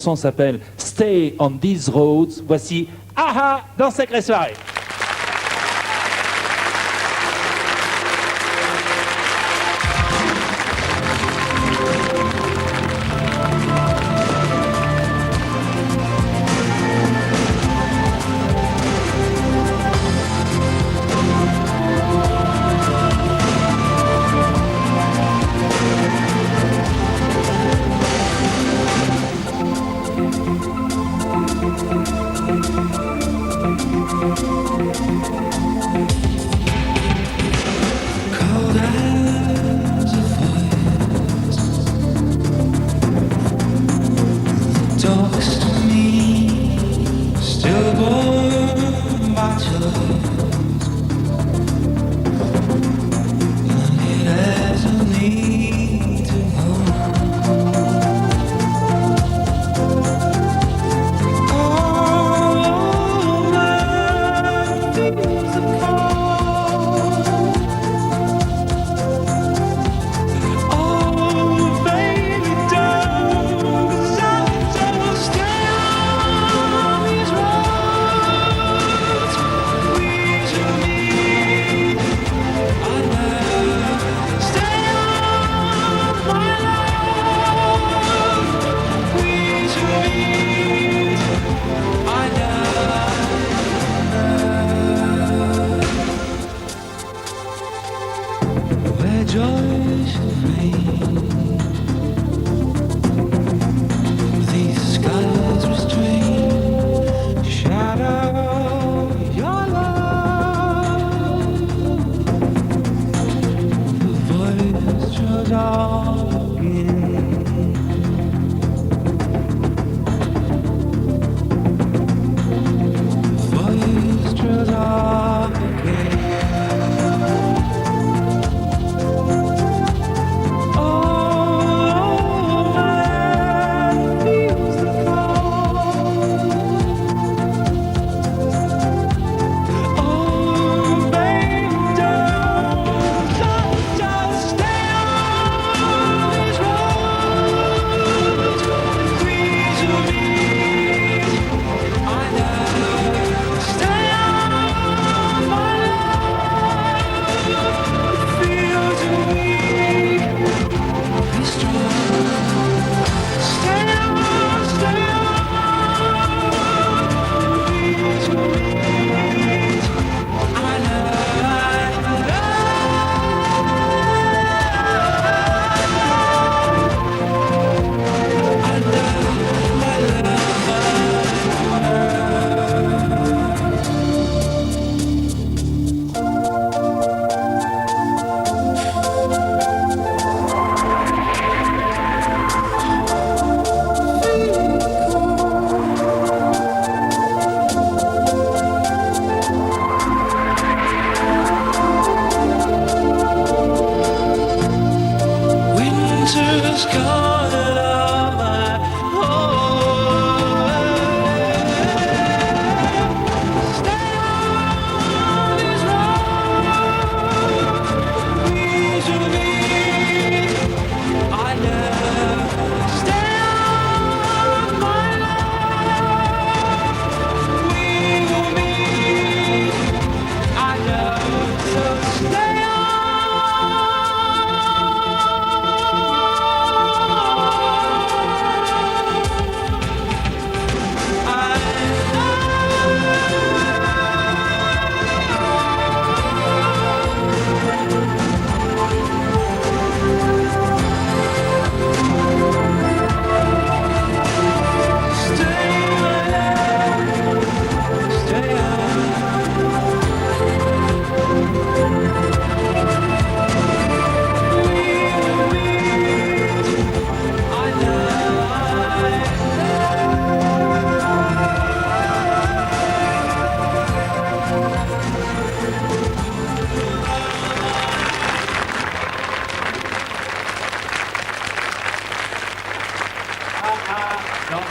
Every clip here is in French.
chanson s'appelle Stay on These Roads. Voici Aha dans Sacrée Soirée.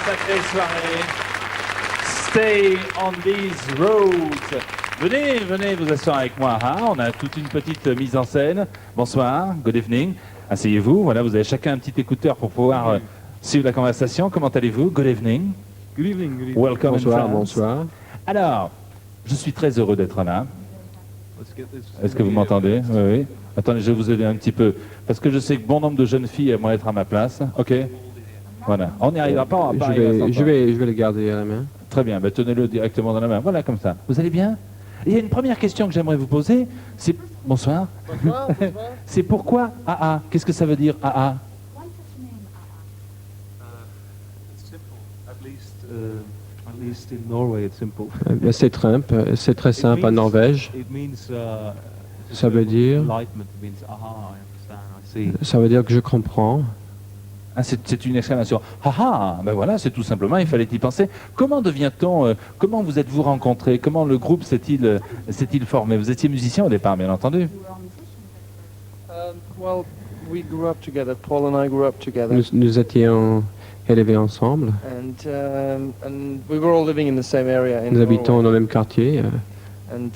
Sacrée Soirée. Stay on these roads. Venez vous asseoir avec moi. Hein, on a toute une petite mise en scène. Bonsoir, good evening. Asseyez-vous. Voilà, vous avez chacun un petit écouteur pour pouvoir suivre la conversation. Comment allez-vous? Good evening. Good evening. Good evening. Welcome in Bonsoir, France. bonsoir. Alors, je suis très heureux d'être là. Let's get this Est-ce que vous video. m'entendez? Oui, oui. Attendez, je vais vous aider un petit peu. Parce que je sais que bon nombre de jeunes filles aimeraient être à ma place. OK? Voilà. On n'y arrivera pas. On va pas arriver à s'entendre. Je vais le garder à la main. Très bien. Ben, tenez-le directement dans la main. Voilà, comme ça. Vous allez bien? Il y a une première question que j'aimerais vous poser. C'est... Bonsoir. C'est pourquoi AA? Qu'est-ce que ça veut dire AA? It's simple. At least in Norway, it's simple. C'est Trump, c'est très simple en Norvège. It means. Ça veut dire- Enlightenment. It means, aha, I understand. I see. Ça veut dire que je comprends. Ah, c'est une exclamation. Ah ah, ben voilà, c'est tout simplement, il fallait y penser. Comment devient-on, comment vous êtes-vous rencontrés? Comment le groupe s'est-il formé? Vous étiez musicien au départ, bien entendu. Well, we grew up together. Paul and I grew up together, Nous étions élevés ensemble. and we were all living in the same area in Nous habitons Norway. dans le même quartier. And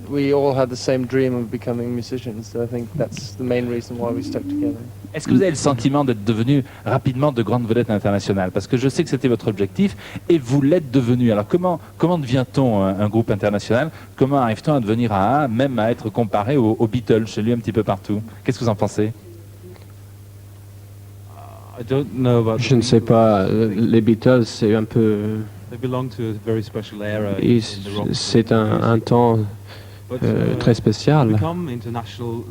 we all had the same dream of becoming musicians. So I think that's the main reason why we stuck together. Est-ce que vous avez le sentiment d'être devenu rapidement de grandes vedettes internationales? Parce que je sais que c'était votre objectif et vous l'êtes devenu. Alors comment devient-on un groupe international? Comment arrive-t-on à devenir AA, même à être comparé aux Beatles, chez lui un petit peu partout? Qu'est-ce que vous en pensez? I don't know about. Je ne sais pas, les Beatles, c'est un peu... They belong to a very special era. et in the rock C'est music. un temps But, très spécial. become international.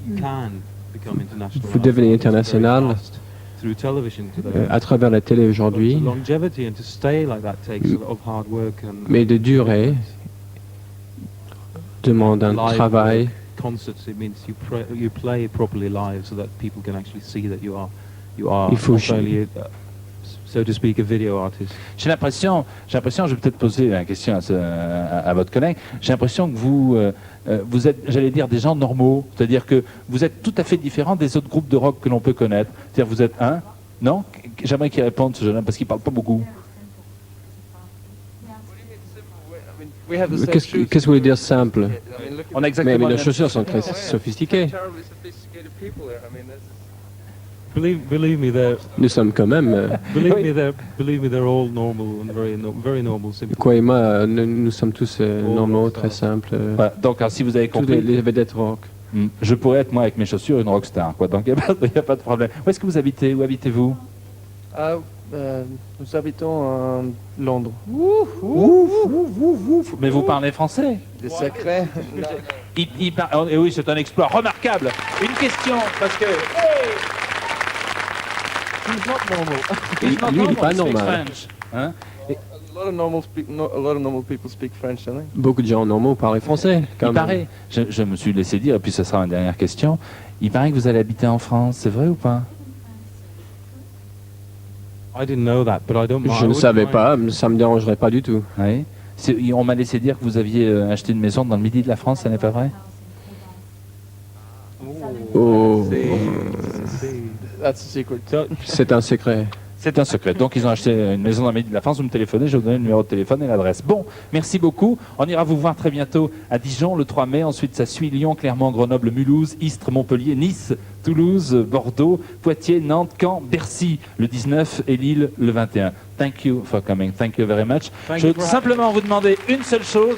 You can become international. Vous devenez It's very international fast through television today. à travers la télé But aujourd'hui, the longevity and to stay like that takes a lot of hard work and. mais de durer demande un Live travail. Concerts, it means you play properly live so that people can actually see that you are Il faut not only so to speak a video artist. J'ai l'impression, je vais peut-être poser la question à votre collègue, j'ai l'impression que vous êtes, j'allais dire, des gens normaux, c'est-à-dire que vous êtes tout à fait différents des autres groupes de rock que l'on peut connaître. C'est-à-dire vous êtes un, non? J'aimerais qu'il réponde, ce jeune homme, parce qu'il ne parle pas beaucoup. We have the same Qu'est-ce shoes. que vous voulez dire simple? I mean, look On a Mais exactement nos la même chaussures chose. sont très sophistiquées. terribly sophisticated people here. I mean, this is- Believe me, Nous sommes quand même, believe me, they're all normal and very normal, simple. quoi et moi, nous sommes tous normaux, très simples. Voilà, donc, alors, si vous avez Tous compris, les vedettes rock. je pourrais être, moi, avec mes chaussures, une rockstar, quoi. Donc, il n'y a pas de problème. Où est-ce que vous habitez? Où habitez-vous? Nous habitons à Londres. Mais vous parlez français? Des secrets. Et oui, c'est un exploit remarquable. Une question, parce que... He's not normal. He's not Lui, il est pas he speaks normal. French, hein? A lot of normal people speak French, don't they? Beaucoup de gens normaux parlent français. Quand Il même. paraît, je me suis laissé dire, et puis ce sera ma dernière question, il paraît que vous allez habiter en France, c'est vrai ou pas? I didn't know that, but I don't mind. Je ne savais pas, ça me dérangerait pas du tout. Oui. On m'a laissé dire que vous aviez acheté une maison dans le midi de la France, ça n'est pas vrai? Oh, That's a secret. c'est un secret. C'est un secret. Donc ils ont acheté une maison dans le midi de la France, vous me téléphonez, je vais vous donner le numéro de téléphone et l'adresse. Bon, merci beaucoup. On ira vous voir très bientôt à Dijon le 3 mai. Ensuite, ça suit Lyon, Clermont, Grenoble, Mulhouse, Istres, Montpellier, Nice, Toulouse, Bordeaux, Poitiers, Nantes, Caen, Bercy le 19 et Lille le 21. Thank you for coming. Thank you very much. Thank Je you veux for simplement vous demander une seule chose,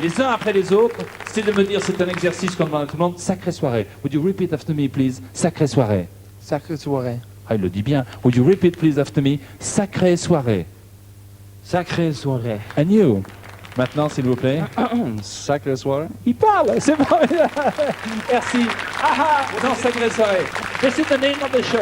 les uns après les autres, c'est de me dire, c'est un exercice qu'on demande à tout le monde, sacrée soirée. Would you repeat after me, please? Sacrée soirée. Sacrée soirée. Ah, il le dit bien. Would you repeat, please, after me? Sacrée soirée. Sacrée soirée. And you? Maintenant, s'il vous plaît. Sacrée soirée. Il parle, c'est bon. Merci. Ah ah, non, sacrée soirée. This is the name of the show.